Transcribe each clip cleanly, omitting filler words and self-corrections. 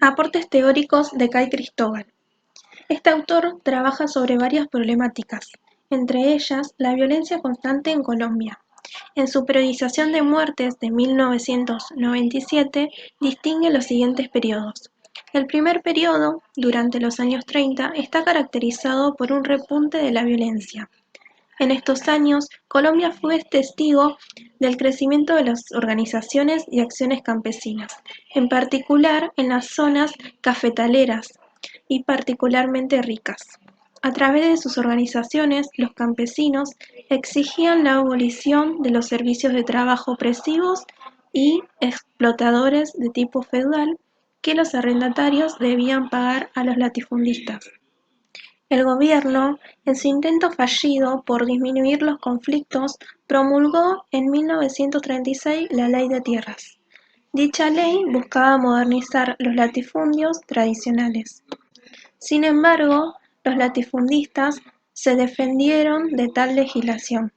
Aportes teóricos de Kay Cristóbal. Este autor trabaja sobre varias problemáticas, entre ellas la violencia constante en Colombia. En su periodización de muertes de 1997 distingue los siguientes periodos. El primer periodo, durante los años 30, está caracterizado por un repunte de la violencia. En estos años, Colombia fue testigo del crecimiento de las organizaciones y acciones campesinas, en particular en las zonas cafetaleras y particularmente ricas. A través de sus organizaciones, los campesinos exigían la abolición de los servicios de trabajo opresivos y explotadores de tipo feudal que los arrendatarios debían pagar a los latifundistas. El gobierno, en su intento fallido por disminuir los conflictos, promulgó en 1936 la Ley de Tierras. Dicha ley buscaba modernizar los latifundios tradicionales. Sin embargo, los latifundistas se defendieron de tal legislación,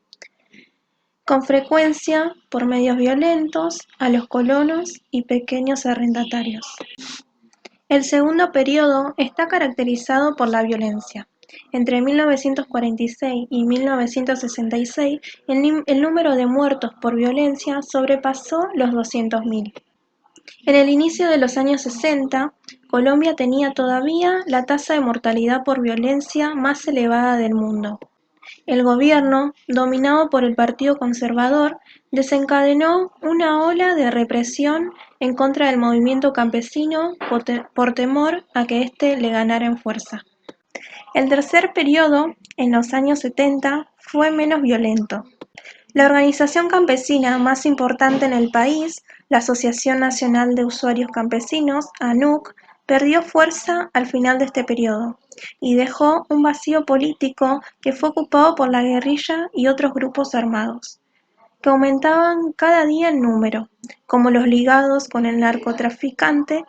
con frecuencia por medios violentos a los colonos y pequeños arrendatarios. El segundo periodo está caracterizado por la violencia. Entre 1946 y 1966, el número de muertos por violencia sobrepasó los 200.000. En el inicio de los años 60, Colombia tenía todavía la tasa de mortalidad por violencia más elevada del mundo. El gobierno, dominado por el Partido Conservador, desencadenó una ola de represión en contra del movimiento campesino por temor a que éste le ganara en fuerza. El tercer periodo, en los años 70, fue menos violento. La organización campesina más importante en el país, la Asociación Nacional de Usuarios Campesinos, ANUC, perdió fuerza al final de este periodo y dejó un vacío político que fue ocupado por la guerrilla y otros grupos armados, que aumentaban cada día en número, como los ligados con el narcotraficante,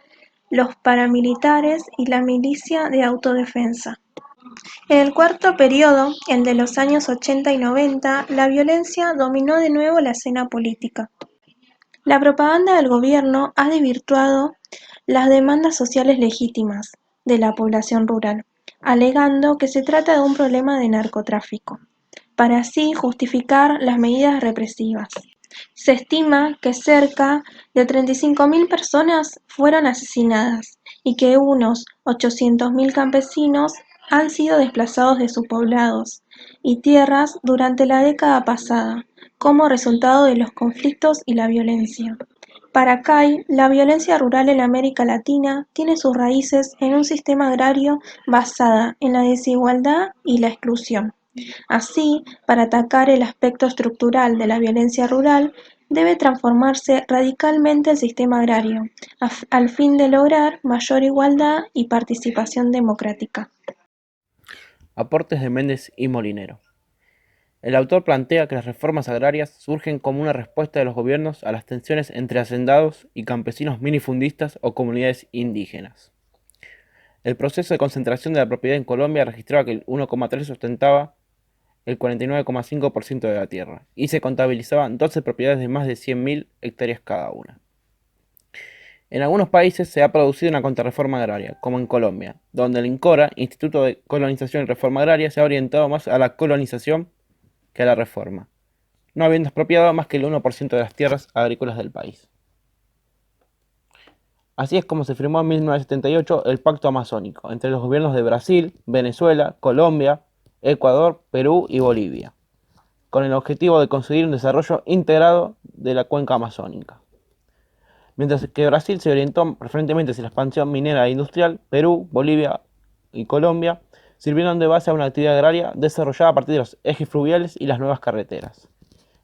los paramilitares y la milicia de autodefensa. En el cuarto periodo, el de los años 80 y 90, la violencia dominó de nuevo la escena política. La propaganda del gobierno ha desvirtuado las demandas sociales legítimas de la población rural, alegando que se trata de un problema de narcotráfico, para así justificar las medidas represivas. Se estima que cerca de 35.000 personas fueron asesinadas y que unos 800.000 campesinos han sido desplazados de sus poblados y tierras durante la década pasada, como resultado de los conflictos y la violencia. Para Kay, la violencia rural en América Latina tiene sus raíces en un sistema agrario basada en la desigualdad y la exclusión. Así, para atacar el aspecto estructural de la violencia rural, debe transformarse radicalmente el sistema agrario, al fin de lograr mayor igualdad y participación democrática. Aportes de Méndez y Molinero. El autor plantea que las reformas agrarias surgen como una respuesta de los gobiernos a las tensiones entre hacendados y campesinos minifundistas o comunidades indígenas. El proceso de concentración de la propiedad en Colombia registraba que el 1,3 ostentaba el 49,5% de la tierra y se contabilizaban 12 propiedades de más de 100.000 hectáreas cada una. En algunos países se ha producido una contrarreforma agraria, como en Colombia, donde el INCORA, Instituto de Colonización y Reforma Agraria, se ha orientado más a la colonización que a la reforma, no habiendo expropiado más que el 1% de las tierras agrícolas del país. Así es como se firmó en 1978 el Pacto Amazónico entre los gobiernos de Brasil, Venezuela, Colombia, Ecuador, Perú y Bolivia, con el objetivo de conseguir un desarrollo integrado de la cuenca amazónica. Mientras que Brasil se orientó preferentemente hacia la expansión minera e industrial, Perú, Bolivia y Colombia sirvieron de base a una actividad agraria desarrollada a partir de los ejes fluviales y las nuevas carreteras,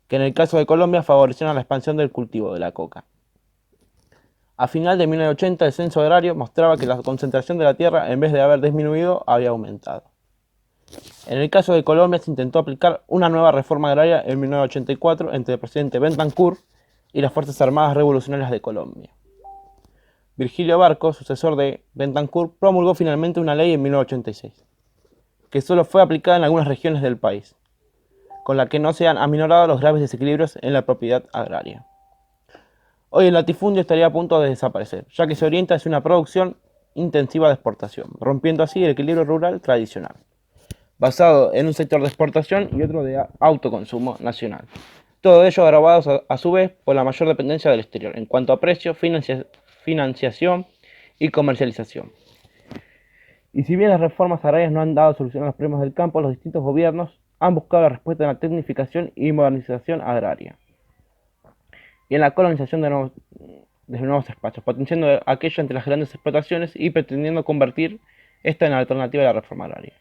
que en el caso de Colombia favorecieron la expansión del cultivo de la coca. A final de 1980 el censo agrario mostraba que la concentración de la tierra, en vez de haber disminuido, había aumentado. En el caso de Colombia se intentó aplicar una nueva reforma agraria en 1984 entre el presidente Betancur y las Fuerzas Armadas Revolucionarias de Colombia. Virgilio Barco, sucesor de Betancur, promulgó finalmente una ley en 1986, que solo fue aplicada en algunas regiones del país, con la que no se han aminorado los graves desequilibrios en la propiedad agraria. Hoy el latifundio estaría a punto de desaparecer, ya que se orienta hacia una producción intensiva de exportación, rompiendo así el equilibrio rural tradicional, basado en un sector de exportación y otro de autoconsumo nacional. Todo ello agravado a su vez por la mayor dependencia del exterior en cuanto a precios, financiación y comercialización. Y si bien las reformas agrarias no han dado solución a los problemas del campo, los distintos gobiernos han buscado la respuesta en la tecnificación y modernización agraria y en la colonización de nuevos espacios, potenciando aquello entre las grandes explotaciones y pretendiendo convertir esta en la alternativa de la reforma agraria.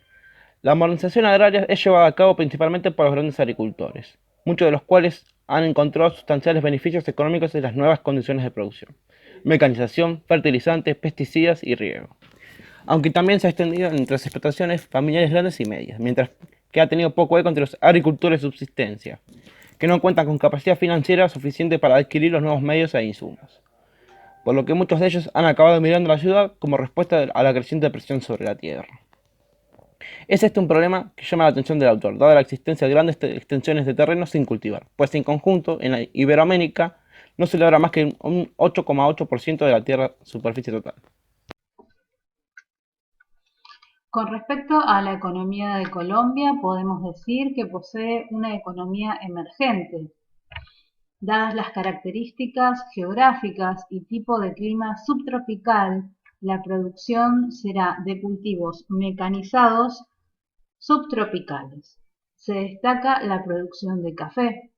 La modernización agraria es llevada a cabo principalmente por los grandes agricultores, muchos de los cuales han encontrado sustanciales beneficios económicos en las nuevas condiciones de producción, mecanización, fertilizantes, pesticidas y riego, aunque también se ha extendido entre las explotaciones familiares grandes y medias, mientras que ha tenido poco eco entre los agricultores de subsistencia, que no cuentan con capacidad financiera suficiente para adquirir los nuevos medios e insumos, por lo que muchos de ellos han acabado emigrando a la ciudad como respuesta a la creciente presión sobre la tierra. Es este un problema que llama la atención del autor, dada la existencia de grandes extensiones de terreno sin cultivar, pues en conjunto, en la Iberoamérica, no se logra más que un 8,8% de la tierra superficie total. Con respecto a la economía de Colombia, podemos decir que posee una economía emergente, dadas las características geográficas y tipo de clima subtropical. La producción será de cultivos mecanizados subtropicales. Se destaca la producción de café.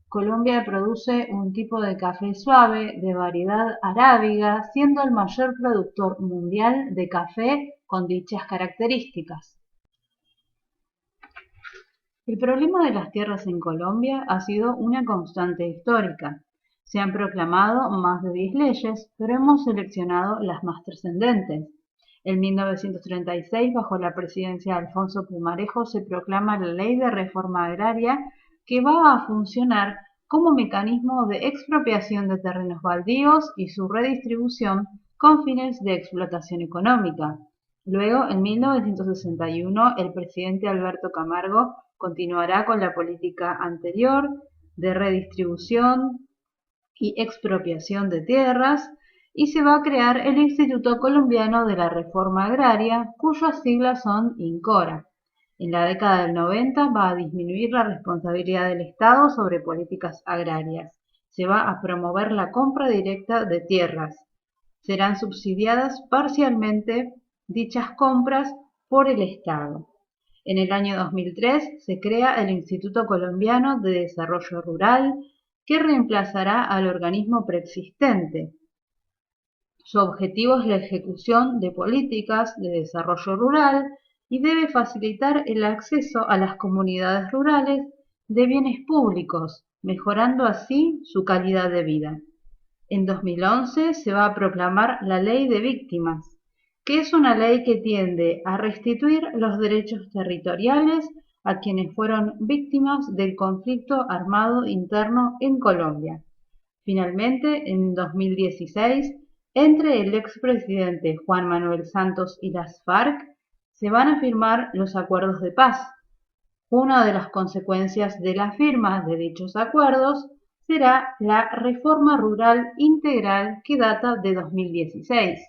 Colombia produce un tipo de café suave de variedad arábiga, siendo el mayor productor mundial de café con dichas características. El problema de las tierras en Colombia ha sido una constante histórica. Se han proclamado más de 10 leyes, pero hemos seleccionado las más trascendentes. En 1936, bajo la presidencia de Alfonso Pumarejo, se proclama la Ley de Reforma Agraria, que va a funcionar como mecanismo de expropiación de terrenos baldíos y su redistribución con fines de explotación económica. Luego, en 1961, el presidente Alberto Camargo continuará con la política anterior de redistribución y expropiación de tierras, y se va a crear el Instituto Colombiano de la Reforma Agraria, cuyas siglas son INCORA. En la década del 90 va a disminuir la responsabilidad del Estado sobre políticas agrarias. Se va a promover la compra directa de tierras. Serán subsidiadas parcialmente dichas compras por el Estado. En el año 2003 se crea el Instituto Colombiano de Desarrollo Rural, que reemplazará al organismo preexistente. Su objetivo es la ejecución de políticas de desarrollo rural y debe facilitar el acceso a las comunidades rurales de bienes públicos, mejorando así su calidad de vida. En 2011 se va a proclamar la Ley de Víctimas, que es una ley que tiende a restituir los derechos territoriales a quienes fueron víctimas del conflicto armado interno en Colombia. Finalmente, en 2016, entre el expresidente Juan Manuel Santos y las FARC, se van a firmar los acuerdos de paz. Una de las consecuencias de la firma de dichos acuerdos será la reforma rural integral que data de 2016.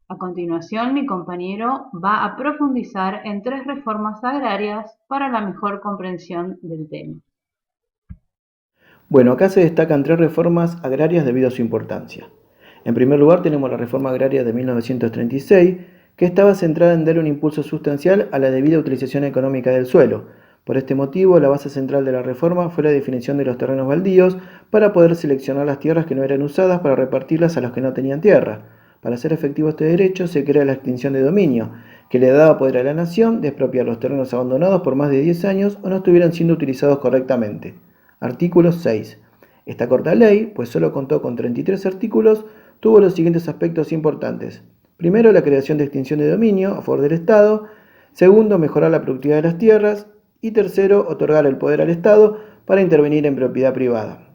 A continuación, mi compañero va a profundizar en 3 reformas agrarias para la mejor comprensión del tema. Bueno, acá se destacan 3 reformas agrarias debido a su importancia. En primer lugar tenemos la reforma agraria de 1936, que estaba centrada en dar un impulso sustancial a la debida utilización económica del suelo. Por este motivo, la base central de la reforma fue la definición de los terrenos baldíos para poder seleccionar las tierras que no eran usadas para repartirlas a los que no tenían tierra. Para hacer efectivo este derecho se crea la extinción de dominio, que le daba poder a la nación de expropiar los terrenos abandonados por más de 10 años o no estuvieran siendo utilizados correctamente. Artículo 6. Esta corta ley, pues solo contó con 33 artículos, tuvo los siguientes aspectos importantes. Primero, la creación de extinción de dominio a favor del Estado. Segundo, mejorar la productividad de las tierras. Y tercero, otorgar el poder al Estado para intervenir en propiedad privada.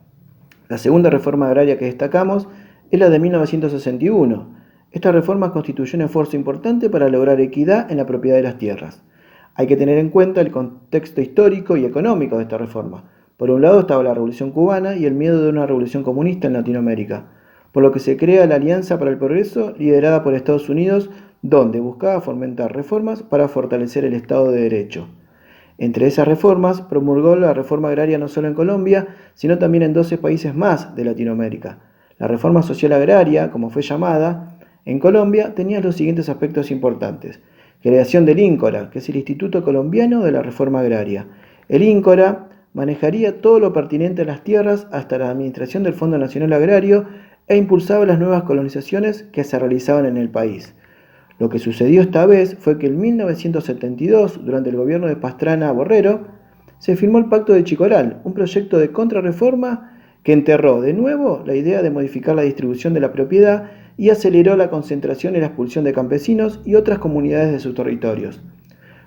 La segunda reforma agraria que destacamos es la de 1961. Esta reforma constituyó un esfuerzo importante para lograr equidad en la propiedad de las tierras. Hay que tener en cuenta el contexto histórico y económico de esta reforma. Por un lado estaba la Revolución Cubana y el miedo de una revolución comunista en Latinoamérica, por lo que se crea la Alianza para el Progreso, liderada por Estados Unidos, donde buscaba fomentar reformas para fortalecer el Estado de Derecho. Entre esas reformas, promulgó la reforma agraria no solo en Colombia, sino también en 12 países más de Latinoamérica. La reforma social agraria, como fue llamada, en Colombia tenía los siguientes aspectos importantes. Creación del INCORA, que es el Instituto Colombiano de la Reforma Agraria. El INCORA manejaría todo lo pertinente a las tierras hasta la administración del Fondo Nacional Agrario e impulsaba las nuevas colonizaciones que se realizaban en el país. Lo que sucedió esta vez fue que en 1972, durante el gobierno de Pastrana Borrero, se firmó el Pacto de Chicoral, un proyecto de contrarreforma que enterró de nuevo la idea de modificar la distribución de la propiedad y aceleró la concentración y la expulsión de campesinos y otras comunidades de sus territorios.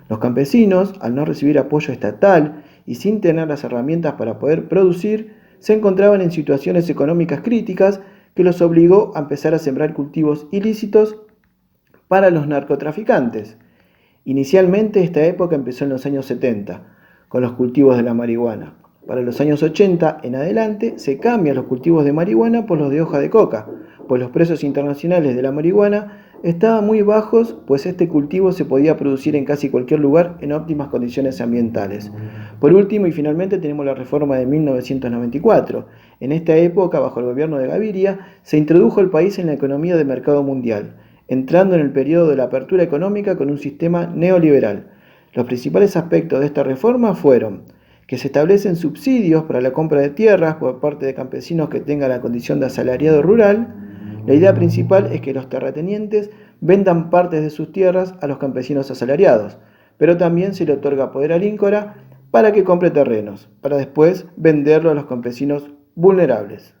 Los campesinos, al no recibir apoyo estatal y sin tener las herramientas para poder producir, se encontraban en situaciones económicas críticas que los obligó a empezar a sembrar cultivos ilícitos para los narcotraficantes. Inicialmente esta época empezó en los años 70, con los cultivos de la marihuana. Para los años 80 en adelante se cambian los cultivos de marihuana por los de hoja de coca, pues los precios internacionales de la marihuana estaban muy bajos, pues este cultivo se podía producir en casi cualquier lugar en óptimas condiciones ambientales. Por último y finalmente tenemos la reforma de 1994. En esta época, bajo el gobierno de Gaviria, se introdujo el país en la economía de mercado mundial, entrando en el periodo de la apertura económica con un sistema neoliberal. Los principales aspectos de esta reforma fueron que se establecen subsidios para la compra de tierras por parte de campesinos que tengan la condición de asalariado rural. La idea principal es que los terratenientes vendan partes de sus tierras a los campesinos asalariados, pero también se le otorga poder al INCORA para que compre terrenos, para después venderlo a los campesinos vulnerables.